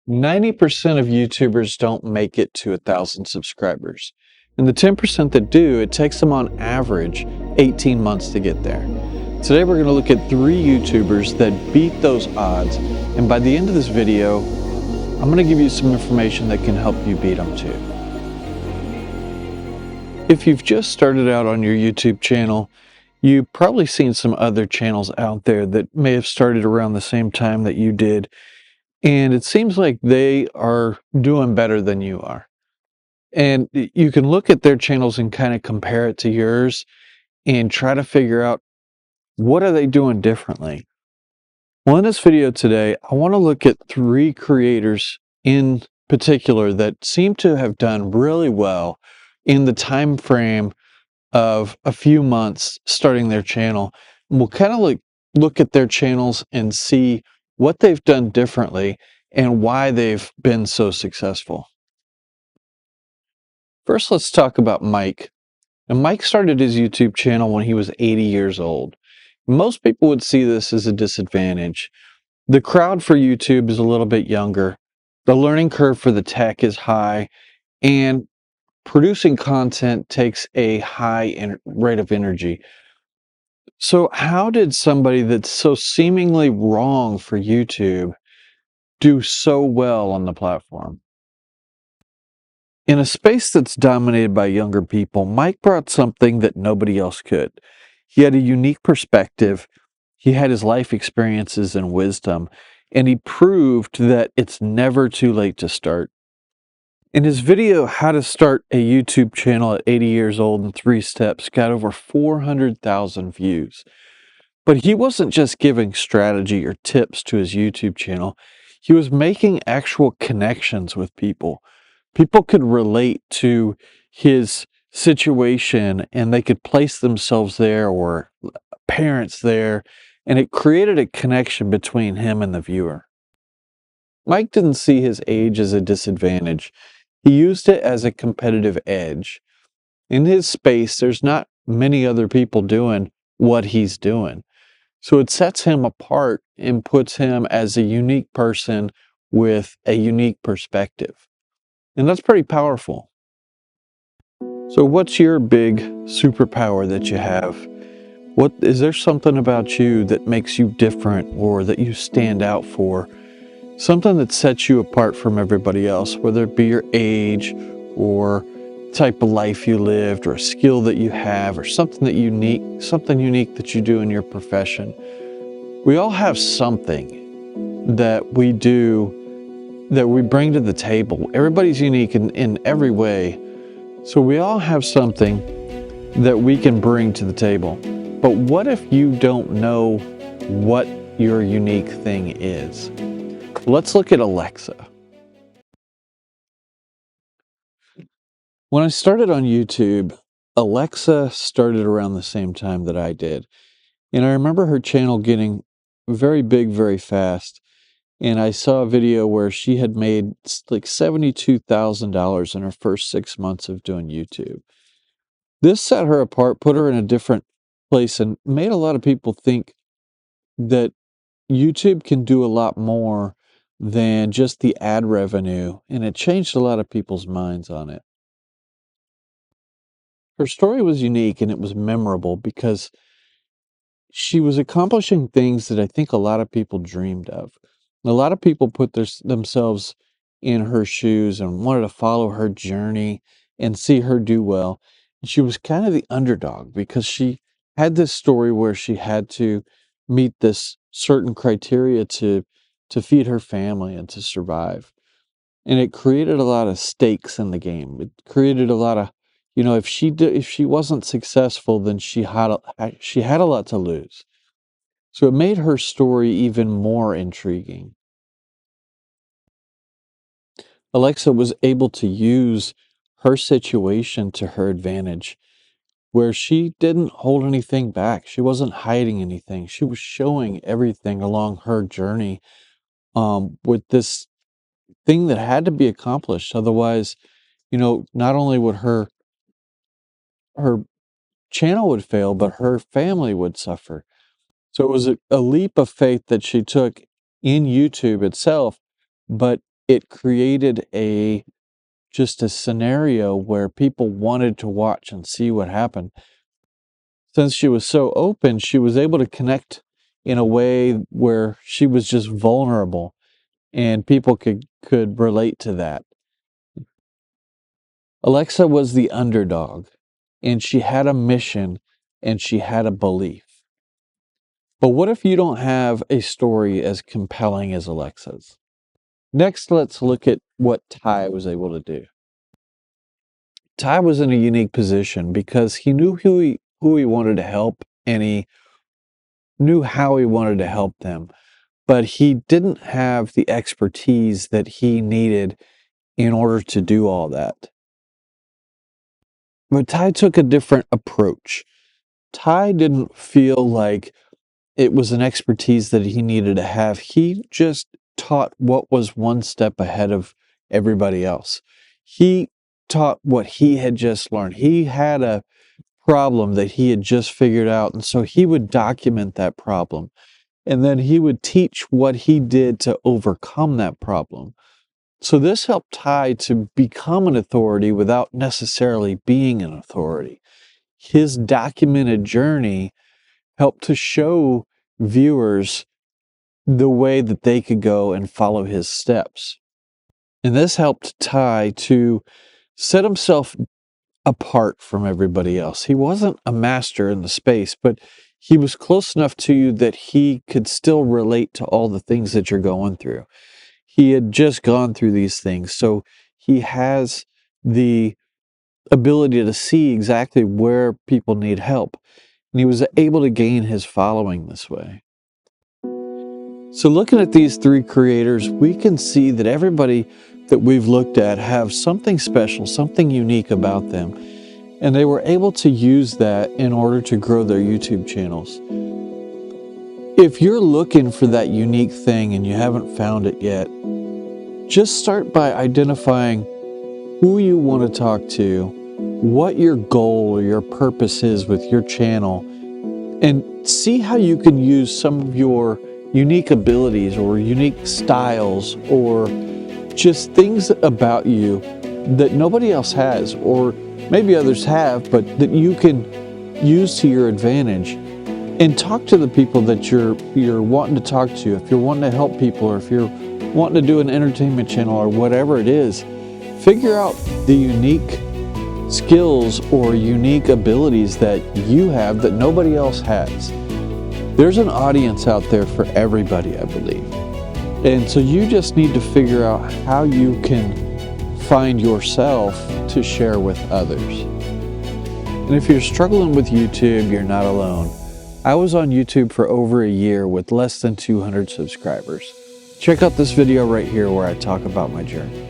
90% of YouTubers don't make it to 1,000 subscribers. And the 10% that do, it takes them on average 18 months to get there. Today we're going to look at 3 YouTubers that beat those odds, and by the end of this video, I'm going to give you some information that can help you beat them too. If you've just started out on your YouTube channel, you've probably seen some other channels out there that may have started around the same time that you did, and it seems like they are doing better than you are. And you can look at their channels and kind of compare it to yours and try to figure out, what are they doing differently? Well, in this video today, I want to look at 3 creators in particular that seem to have done really well in the time frame of a few months starting their channel. We'll kind of look at their channels and see what they've done differently and why they've been so successful. First, let's talk about Mike. And Mike started his YouTube channel when he was 80 years old. Most people would see this as a disadvantage. The crowd for YouTube is a little bit younger. The learning curve for the tech is high, and producing content takes a high rate of energy. So how did somebody that's so seemingly wrong for YouTube do so well on the platform? In a space that's dominated by younger people, Mike brought something that nobody else could. He had a unique perspective, he had his life experiences and wisdom, and he proved that it's never too late to start. In his video, How to Start a YouTube Channel at 80 Years Old in 3 Steps, got over 400,000 views. But he wasn't just giving strategy or tips to his YouTube channel, he was making actual connections with people. People could relate to his situation and they could place themselves there, or parents there, and it created a connection between him and the viewer. Mike didn't see his age as a disadvantage. He used it as a competitive edge. In his space, there's not many other people doing what he's doing. So it sets him apart and puts him as a unique person with a unique perspective. And that's pretty powerful. So what's your big superpower that you have? What is there something about you that makes you different, or that you stand out for? Something that sets you apart from everybody else, whether it be your age or type of life you lived, or a skill that you have, or something unique that you do in your profession. We all have something that we do that we bring to the table. Everybody's unique in every way. So we all have something that we can bring to the table. But what if you don't know what your unique thing is? Let's look at Alexa. When I started on YouTube, Alexa started around the same time that I did. And I remember her channel getting very big very fast. And I saw a video where she had made like $72,000 in her first 6 months of doing YouTube. This set her apart, put her in a different place, and made a lot of people think that YouTube can do a lot more than just the ad revenue, and it changed a lot of people's minds on it. Her story was unique and it was memorable because she was accomplishing things that I think a lot of people dreamed of. A lot of people put themselves in her shoes and wanted to follow her journey and see her do well. And she was kind of the underdog because she had this story where she had to meet this certain criteria to feed her family and to survive. And it created a lot of stakes in the game. It created a lot of, if she wasn't successful, then she had a lot to lose. So it made her story even more intriguing. Alexa was able to use her situation to her advantage, where she didn't hold anything back. She wasn't hiding anything. She was showing everything along her journey, with this thing that had to be accomplished. Otherwise, not only would her channel would fail, but her family would suffer. So it was a leap of faith that she took in YouTube itself, but it created just a scenario where people wanted to watch and see what happened. Since she was so open, she was able to connect in a way where she was just vulnerable and people could relate to that. Alexa was the underdog, and she had a mission and she had a belief. But what if you don't have a story as compelling as Alexa's? Next, let's look at what Ty was able to do. Ty was in a unique position because he knew who he wanted to help, and he knew how he wanted to help them, but he didn't have the expertise that he needed in order to do all that. But Ty took a different approach. Ty didn't feel like it was an expertise that he needed to have. He just taught what was one step ahead of everybody else. He taught what he had just learned. He had a problem that he had just figured out, and so he would document that problem. And then he would teach what he did to overcome that problem. So this helped Ty to become an authority without necessarily being an authority. His documented journey helped to show viewers the way that they could go and follow his steps. And this helped Ty to set himself apart from everybody else. He wasn't a master in the space, but he was close enough to you that he could still relate to all the things that you're going through. He had just gone through these things, so he has the ability to see exactly where people need help. And he was able to gain his following this way. So looking at these three creators, we can see that everybody that we've looked at have something special, something unique about them. And they were able to use that in order to grow their YouTube channels. If you're looking for that unique thing and you haven't found it yet, just start by identifying who you want to talk to, what your goal or your purpose is with your channel, and see how you can use some of your unique abilities or unique styles or just things about you that nobody else has, or maybe others have, but that you can use to your advantage. And talk to the people that you're wanting to talk to. If you're wanting to help people, or if you're wanting to do an entertainment channel or whatever it is, figure out the unique skills or unique abilities that you have that nobody else has. There's an audience out there for everybody, I believe. And so you just need to figure out how you can find yourself to share with others. And if you're struggling with YouTube, you're not alone. I was on YouTube for over a year with less than 200 subscribers. Check out this video right here where I talk about my journey.